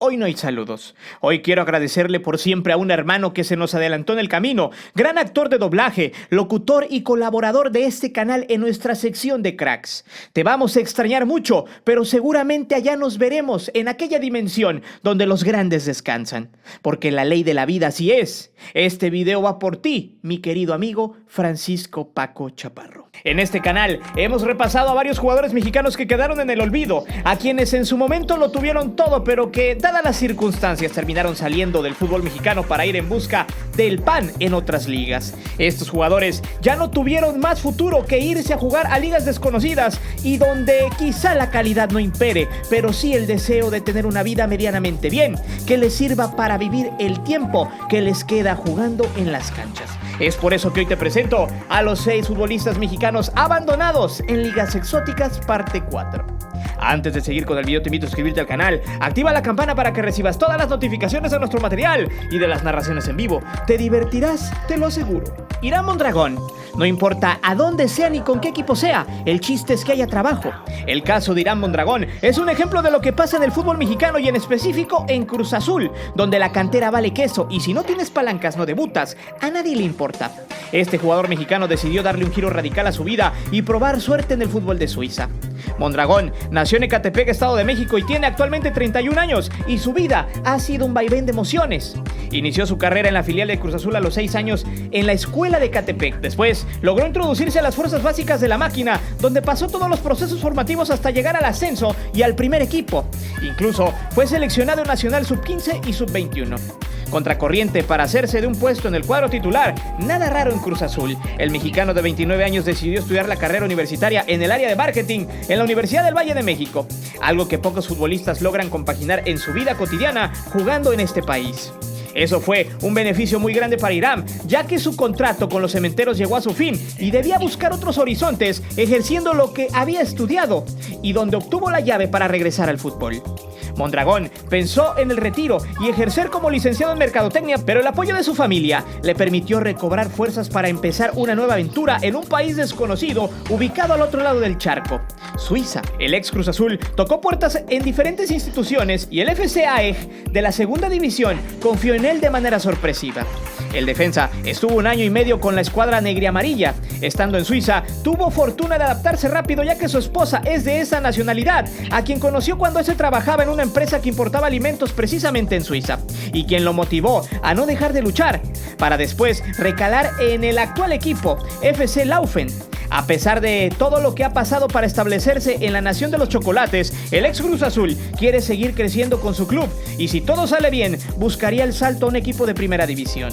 Hoy no hay saludos. Hoy quiero agradecerle por siempre a un hermano que se nos adelantó en el camino, gran actor de doblaje, locutor y colaborador de este canal en nuestra sección de cracks. Te vamos a extrañar mucho, pero seguramente allá nos veremos en aquella dimensión donde los grandes descansan. Porque la ley de la vida así es. Este video va por ti, mi querido amigo Francisco Paco Chaparro. En este canal hemos repasado a varios jugadores mexicanos que quedaron en el olvido, a quienes en su momento lo tuvieron todo, pero que, dadas las circunstancias, terminaron saliendo del fútbol mexicano para ir en busca del pan en otras ligas. Estos jugadores ya no tuvieron más futuro que irse a jugar a ligas desconocidas y donde quizá la calidad no impere, pero sí el deseo de tener una vida medianamente bien, que les sirva para vivir el tiempo que les queda jugando en las canchas. Es por eso que hoy te presento a los 6 futbolistas mexicanos abandonados en ligas exóticas parte 4. Antes de seguir con el video te invito a suscribirte al canal, activa la campana para que recibas todas las notificaciones de nuestro material y de las narraciones en vivo. Te divertirás, te lo aseguro. Irán Mondragón. No importa a dónde sea ni con qué equipo sea, el chiste es que haya trabajo. El caso de Irán Mondragón es un ejemplo de lo que pasa en el fútbol mexicano y en específico en Cruz Azul, donde la cantera vale queso y si no tienes palancas no debutas, a nadie le importa. Este jugador mexicano decidió darle un giro radical a su vida y probar suerte en el fútbol de Suiza. Mondragón nació en Ecatepec, Estado de México y tiene actualmente 31 años y su vida ha sido un vaivén de emociones. Inició su carrera en la filial de Cruz Azul a los 6 años en la escuela de Ecatepec. Después logró introducirse a las fuerzas básicas de la máquina, donde pasó todos los procesos formativos hasta llegar al ascenso y al primer equipo. Incluso fue seleccionado nacional sub-15 y sub-21. Contracorriente para hacerse de un puesto en el cuadro titular, nada raro en Cruz Azul. El mexicano de 29 años decidió estudiar la carrera universitaria en el área de marketing en la Universidad del Valle de México, algo que pocos futbolistas logran compaginar en su vida cotidiana jugando en este país. Eso fue un beneficio muy grande para Irán, ya que su contrato con los cementeros llegó a su fin y debía buscar otros horizontes ejerciendo lo que había estudiado y donde obtuvo la llave para regresar al fútbol. Mondragón pensó en el retiro y ejercer como licenciado en mercadotecnia, pero el apoyo de su familia le permitió recobrar fuerzas para empezar una nueva aventura en un país desconocido ubicado al otro lado del charco, Suiza. El ex Cruz Azul tocó puertas en diferentes instituciones y el FC AEG de la segunda división confió en él de manera sorpresiva. El defensa estuvo 1 año y medio con la escuadra negriamarilla. Estando en Suiza, tuvo fortuna de adaptarse rápido ya que su esposa es de esa nacionalidad, a quien conoció cuando ese trabajaba en una empresa que importaba alimentos precisamente en Suiza, y quien lo motivó a no dejar de luchar, para después recalar en el actual equipo, FC Laufen. A pesar de todo lo que ha pasado para establecerse en la nación de los chocolates, el ex Cruz Azul quiere seguir creciendo con su club y si todo sale bien, buscaría el salto a un equipo de primera división.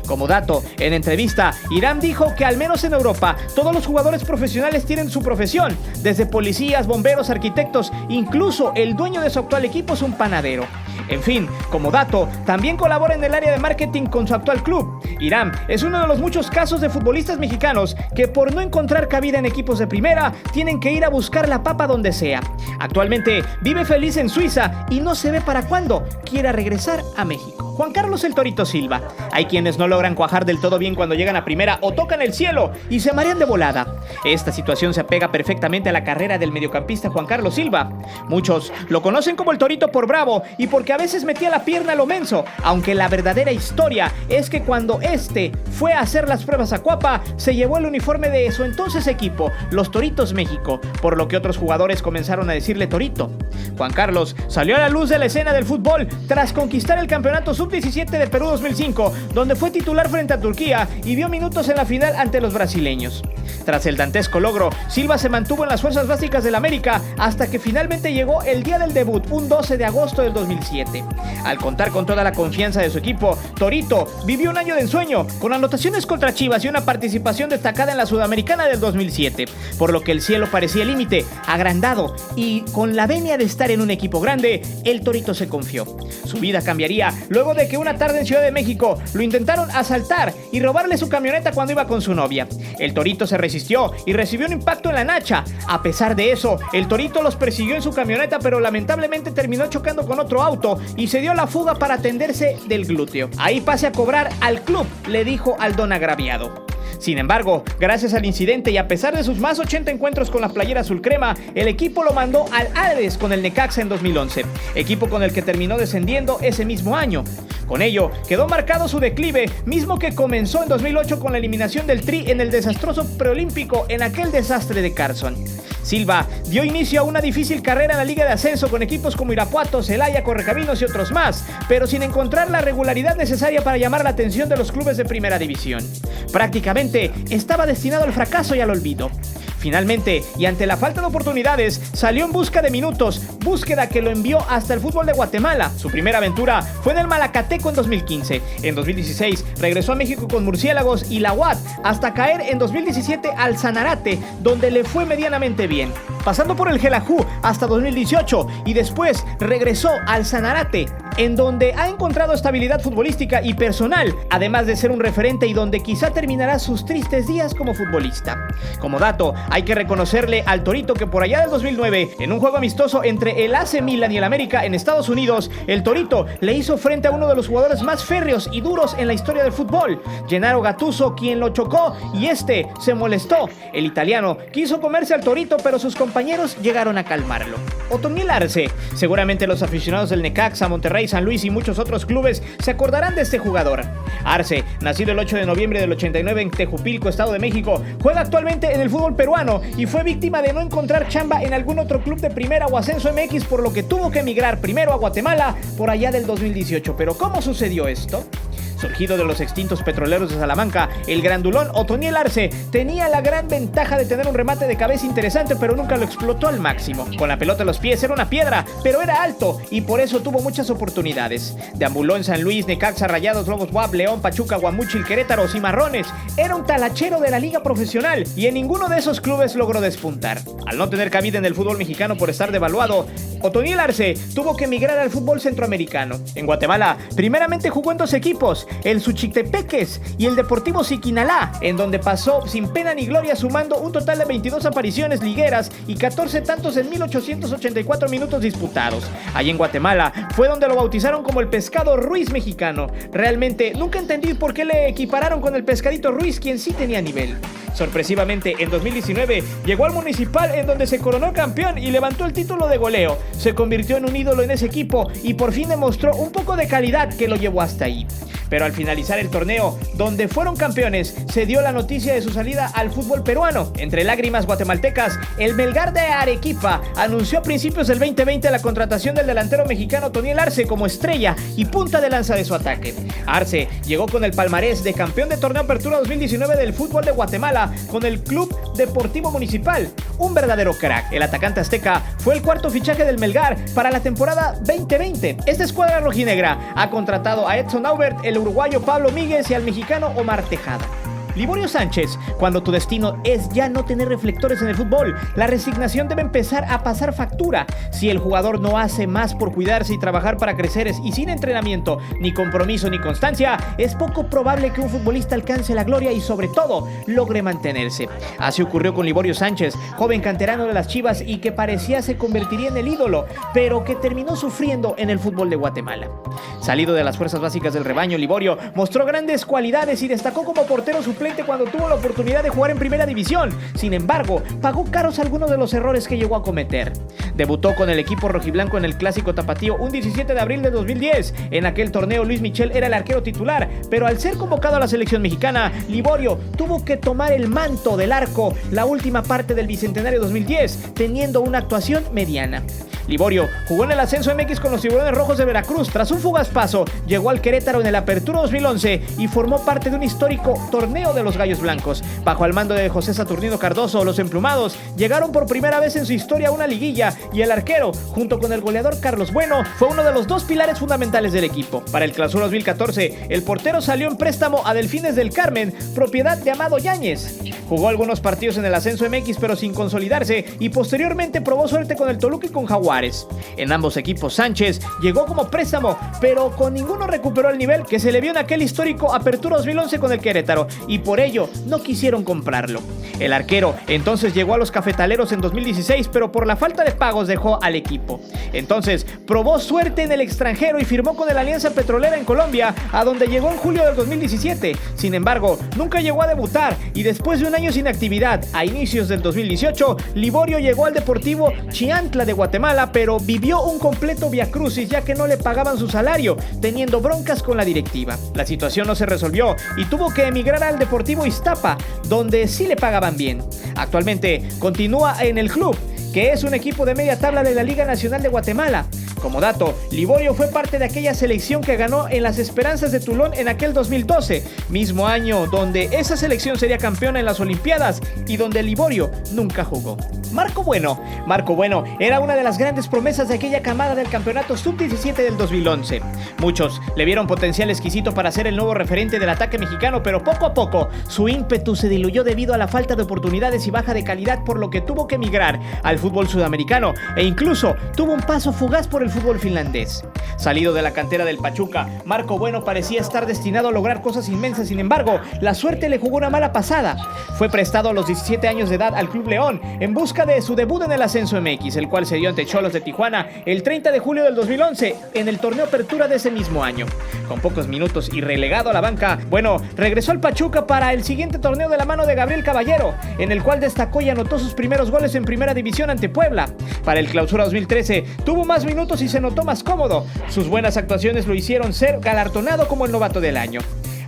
Como dato, en entrevista, Irán dijo que al menos en Europa, todos los jugadores profesionales tienen su profesión, desde policías, bomberos, arquitectos, incluso el dueño de su actual equipo es un panadero. En fin, como dato, también colabora en el área de marketing con su actual club. Irán es uno de los muchos casos de futbolistas mexicanos que por no encontrar cabida en equipos de primera, tienen que ir a buscar la papa donde sea. Actualmente vive feliz en Suiza y no se ve para cuándo quiera regresar a México. Juan Carlos el Torito Silva. Hay quienes no logran cuajar del todo bien cuando llegan a primera o tocan el cielo y se marean de volada. Esta situación se apega perfectamente a la carrera del mediocampista Juan Carlos Silva. Muchos lo conocen como el Torito por bravo y porque a veces metía la pierna a lo menso, aunque la verdadera historia es que cuando este fue a hacer las pruebas a Cuapa, se llevó el uniforme de su entonces equipo, los Toritos México, por lo que otros jugadores comenzaron a decirle Torito. Juan Carlos salió a la luz de la escena del fútbol tras conquistar el campeonato sub-17 de Perú 2005, donde fue titular frente a Turquía y vio minutos en la final ante los brasileños. Tras el dantesco logro, Silva se mantuvo en las fuerzas básicas del América hasta que finalmente llegó el día del debut, un 12 de agosto del 2007. Al contar con toda la confianza de su equipo, Torito vivió un año de ensueño, con anotaciones contra Chivas y una participación destacada en la Sudamericana del 2007, por lo que el cielo parecía el límite, agrandado, y con la venia de estar en un equipo grande, el Torito se confió. Su vida cambiaría luego de que una tarde en Ciudad de México lo intentaron asaltar y robarle su camioneta cuando iba con su novia. El Torito se resistió y recibió un impacto en la nacha. A pesar de eso, el Torito los persiguió en su camioneta, pero lamentablemente terminó chocando con otro auto y se dio la fuga para atenderse del glúteo. Ahí pase a cobrar al club, le dijo al don agraviado. Sin embargo, gracias al incidente y a pesar de sus más 80 encuentros con la playera azul crema, el equipo lo mandó al Hades con el Necaxa en 2011, equipo con el que terminó descendiendo ese mismo año. Con ello, quedó marcado su declive, mismo que comenzó en 2008 con la eliminación del Tri en el desastroso preolímpico en aquel desastre de Carson. Silva dio inicio a una difícil carrera en la Liga de Ascenso con equipos como Irapuato, Celaya, Correcaminos y otros más, pero sin encontrar la regularidad necesaria para llamar la atención de los clubes de primera división. Prácticamente estaba destinado al fracaso y al olvido. Finalmente, y ante la falta de oportunidades, salió en busca de minutos, búsqueda que lo envió hasta el fútbol de Guatemala. Su primera aventura fue en el Malacateco en 2015. En 2016 regresó a México con Murciélagos y la UAT, hasta caer en 2017 al Sanarate, donde le fue medianamente bien. Pasando por el Xelajú hasta 2018 y después regresó al Sanarate, en donde ha encontrado estabilidad futbolística y personal, además de ser un referente y donde quizá terminará sus tristes días como futbolista. Como dato, hay que reconocerle al Torito que por allá del 2009, en un juego amistoso entre el AC Milan y el América en Estados Unidos, el Torito le hizo frente a uno de los jugadores más férreos y duros en la historia del fútbol, Gennaro Gattuso, quien lo chocó y este se molestó. El italiano quiso comerse al Torito, pero sus compañeros llegaron a calmarlo. Otoniel Arce. Seguramente los aficionados del Necaxa, Monterrey, San Luis y muchos otros clubes se acordarán de este jugador. Arce, nacido el 8 de noviembre del 89 en Tejupilco, Estado de México, juega actualmente en el fútbol peruano y fue víctima de no encontrar chamba en algún otro club de primera o ascenso MX, por lo que tuvo que emigrar primero a Guatemala por allá del 2018. ¿Pero cómo sucedió esto? Surgido de los extintos Petroleros de Salamanca, el grandulón Otoniel Arce tenía la gran ventaja de tener un remate de cabeza interesante, pero nunca lo explotó al máximo. Con la pelota en los pies era una piedra, pero era alto y por eso tuvo muchas oportunidades. Deambuló en San Luis, Necaxa, Rayados, Lobos WAP, León, Pachuca, Guamúchil, Querétaro, Cimarrones. Era un talachero de la liga profesional y en ninguno de esos clubes logró despuntar. Al no tener cabida en el fútbol mexicano por estar devaluado, Otoniel Arce tuvo que emigrar al fútbol centroamericano. En Guatemala, primeramente jugó en dos equipos, el Suchitepeques y el Deportivo Siquinalá, en donde pasó sin pena ni gloria, sumando un total de 22 apariciones ligueras y 14 tantos en 1884 minutos disputados. Allí en Guatemala fue donde lo bautizaron como el Pescado Ruiz mexicano. Realmente nunca entendí por qué le equipararon con el Pescadito Ruiz, quien sí tenía nivel. Sorpresivamente, en 2019 llegó al Municipal, en donde se coronó campeón y levantó el título de goleo. Se convirtió en un ídolo en ese equipo y por fin demostró un poco de calidad que lo llevó hasta ahí. Pero al finalizar el torneo, donde fueron campeones, se dio la noticia de su salida al fútbol peruano. Entre lágrimas guatemaltecas, el Melgar de Arequipa anunció a principios del 2020 la contratación del delantero mexicano Otoniel Arce como estrella y punta de lanza de su ataque. Arce llegó con el palmarés de campeón de torneo Apertura 2019 del fútbol de Guatemala con el Club Deportivo Municipal. Un verdadero crack. El atacante azteca fue el cuarto fichaje del Melgar para la temporada 2020. Esta escuadra rojinegra ha contratado a Edson Aubert, el uruguayo Pablo Míguez y al mexicano Omar Tejada. Liborio Sánchez, cuando tu destino es ya no tener reflectores en el fútbol, la resignación debe empezar a pasar factura. Si el jugador no hace más por cuidarse y trabajar para crecer y sin entrenamiento, ni compromiso ni constancia, es poco probable que un futbolista alcance la gloria y sobre todo logre mantenerse. Así ocurrió con Liborio Sánchez, joven canterano de las Chivas y que parecía se convertiría en el ídolo, pero que terminó sufriendo en el fútbol de Guatemala. Salido de las fuerzas básicas del rebaño, Liborio mostró grandes cualidades y destacó como portero suplente cuando tuvo la oportunidad de jugar en primera división. Sin embargo, pagó caros algunos de los errores que llegó a cometer. Debutó con el equipo rojiblanco en el Clásico Tapatío un 17 de abril de 2010. En aquel torneo Luis Michel era el arquero titular, pero al ser convocado a la selección mexicana, Liborio tuvo que tomar el manto del arco la última parte del Bicentenario 2010, teniendo una actuación mediana. Liborio jugó en el Ascenso MX con los Tiburones Rojos de Veracruz. Tras un fugaz paso, llegó al Querétaro en el Apertura 2011 y formó parte de un histórico torneo de los Gallos Blancos. Bajo el mando de José Saturnino Cardoso, los emplumados llegaron por primera vez en su historia a una liguilla y el arquero, junto con el goleador Carlos Bueno, fue uno de los dos pilares fundamentales del equipo. Para el Clausura 2014, el portero salió en préstamo a Delfines del Carmen, propiedad de Amado Yáñez. Jugó algunos partidos en el Ascenso MX pero sin consolidarse y posteriormente probó suerte con el Toluca y con Jaguares. Juárez. En ambos equipos Sánchez llegó como préstamo, pero con ninguno recuperó el nivel que se le vio en aquel histórico Apertura 2011 con el Querétaro, y por ello no quisieron comprarlo. El arquero entonces llegó a los Cafetaleros en 2016, pero por la falta de pagos dejó al equipo. Entonces probó suerte en el extranjero y firmó con el Alianza Petrolera en Colombia, a donde llegó en julio del 2017. Sin embargo, nunca llegó a debutar, y después de un año sin actividad, a inicios del 2018, Liborio llegó al Deportivo Chiantla de Guatemala, pero vivió un completo viacrucis ya que no le pagaban su salario, teniendo broncas con la directiva. La situación no se resolvió y tuvo que emigrar al Deportivo Iztapa, donde sí le pagaban bien. Actualmente continúa en el club, que es un equipo de media tabla de la Liga Nacional de Guatemala. Como dato, Liborio fue parte de aquella selección que ganó en las Esperanzas de Tulón en aquel 2012, mismo año donde esa selección sería campeona en las Olimpiadas y donde Liborio nunca jugó. Marco Bueno era una de las grandes promesas de aquella camada del campeonato sub-17 del 2011. Muchos le vieron potencial exquisito para ser el nuevo referente del ataque mexicano, pero poco a poco su ímpetu se diluyó debido a la falta de oportunidades y baja de calidad, por lo que tuvo que emigrar al fútbol sudamericano e incluso tuvo un paso fugaz por el fútbol finlandés. Salido de la cantera del Pachuca, Marco Bueno parecía estar destinado a lograr cosas inmensas. Sin embargo, la suerte le jugó una mala pasada. Fue prestado a los 17 años de edad al Club León en busca de su debut en el Ascenso MX, el cual se dio ante Xolos de Tijuana el 30 de julio del 2011 en el torneo Apertura de ese mismo año. Con pocos minutos y relegado a la banca, Bueno regresó al Pachuca para el siguiente torneo de la mano de Gabriel Caballero, en el cual destacó y anotó sus primeros goles en Primera División ante Puebla. Para el Clausura 2013 tuvo más minutos y se notó más cómodo. Sus buenas actuaciones lo hicieron ser galardonado como el novato del año.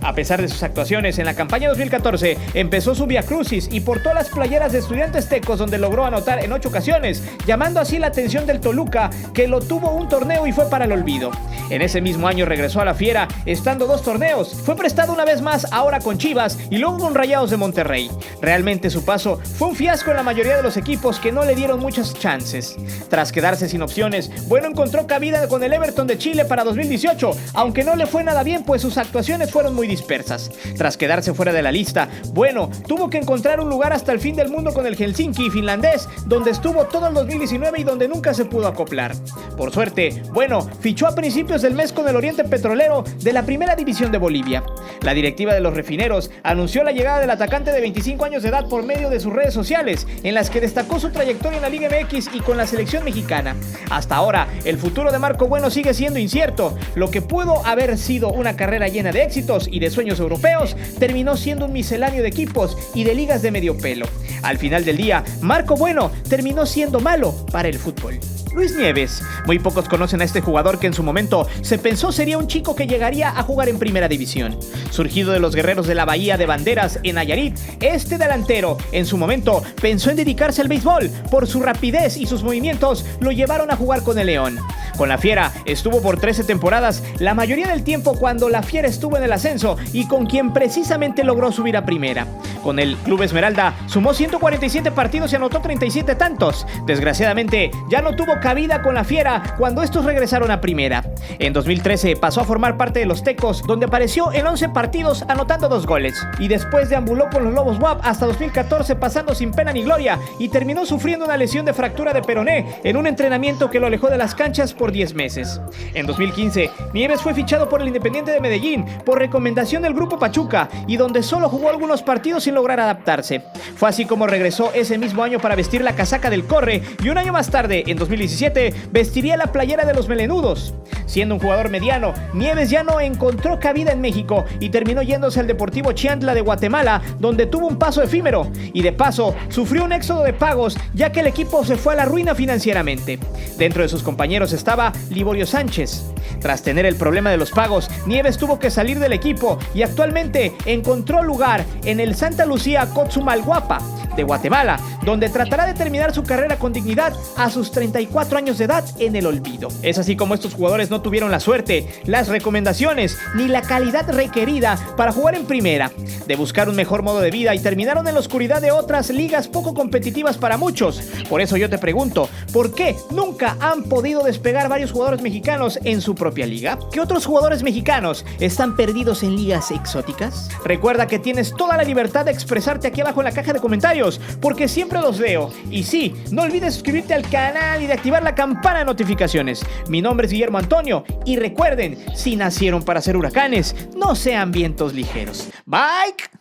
A pesar de sus actuaciones en la campaña 2014, empezó su viacrucis y portó las playeras de Estudiantes Tecos, donde logró anotar en 8 ocasiones, llamando así la atención del Toluca, que lo tuvo un torneo y fue para el olvido. En ese mismo año regresó a la Fiera, estando 2 torneos. Fue prestado una vez más, ahora con Chivas y luego con Rayados de Monterrey. Realmente su paso fue un fiasco en la mayoría de los equipos, que no le dieron muchas chances. Tras quedarse sin opciones, Bueno encontró cabida con el Everton de Chile para 2018, aunque no le fue nada bien, pues sus actuaciones fueron muy dispersas. Tras quedarse fuera de la lista, Bueno tuvo que encontrar un lugar hasta el fin del mundo con el Helsinki finlandés, donde estuvo todo el 2019 y donde nunca se pudo acoplar. Por suerte, Bueno fichó a principios del mes con el Oriente Petrolero de la Primera División de Bolivia. La directiva de los Refineros anunció la llegada del atacante de 25 años de edad por medio de sus redes sociales, en las que destacó su trayectoria en la Liga MX y con la selección mexicana. Hasta ahora, el futuro de Marco Bueno sigue siendo incierto. Lo que pudo haber sido una carrera llena de éxitos y de sueños europeos, terminó siendo un misceláneo de equipos y de ligas de medio pelo. Al final del día, Marco Bueno terminó siendo malo para el fútbol. Luis Nieves. Muy pocos conocen a este jugador, que en su momento se pensó sería un chico que llegaría a jugar en Primera División. Surgido de los Guerreros de la Bahía de Banderas en Nayarit, este delantero en su momento pensó en dedicarse al béisbol. Por su rapidez y sus movimientos lo llevaron a jugar con el León. Con la Fiera estuvo por 13 temporadas, la mayoría del tiempo cuando la Fiera estuvo en el ascenso, y con quien precisamente logró subir a Primera. Con el Club Esmeralda sumó 147 partidos y anotó 37 tantos. Desgraciadamente ya no tuvo cabida con la Fiera cuando estos regresaron a Primera. En 2013 pasó a formar parte de los Tecos, donde apareció en 11 partidos anotando 2 goles, y después deambuló con los Lobos WAP hasta 2014, pasando sin pena ni gloria, y terminó sufriendo una lesión de fractura de peroné en un entrenamiento que lo alejó de las canchas por 10 meses. En 2015, Nieves fue fichado por el Independiente de Medellín por recomendación del Grupo Pachuca, y donde solo jugó algunos partidos sin lograr adaptarse. Fue así como regresó ese mismo año para vestir la casaca del Corre, y un año más tarde, en 2017, vestiría la playera de los Melenudos. Siendo un jugador mediano, Nieves ya no encontró cabida en México y terminó yéndose al Deportivo Chiantla de Guatemala, donde tuvo un paso efímero y de paso sufrió un éxodo de pagos, ya que el equipo se fue a la ruina financieramente. Dentro de sus compañeros estaba Liborio Sánchez. Tras tener el problema de los pagos, Nieves tuvo que salir del equipo y actualmente encontró lugar en el Santa Lucía Cotzumalguapa de Guatemala, donde tratará de terminar su carrera con dignidad a sus 34 años de edad en el olvido. Es así como estos jugadores no tuvieron la suerte, las recomendaciones ni la calidad requerida para jugar en Primera, de buscar un mejor modo de vida, y terminaron en la oscuridad de otras ligas poco competitivas para muchos. Por eso yo te pregunto, ¿por qué nunca han podido despegar varios jugadores mexicanos en su propia liga? ¿Qué otros jugadores mexicanos están perdidos en ligas exóticas? Recuerda que tienes toda la libertad de expresarte aquí abajo en la caja de comentarios. comentarios, porque siempre los leo. Y sí, no olvides suscribirte al canal y de activar la campana de notificaciones. Mi nombre es Guillermo Antonio y recuerden, si nacieron para ser huracanes, no sean vientos ligeros. Bye.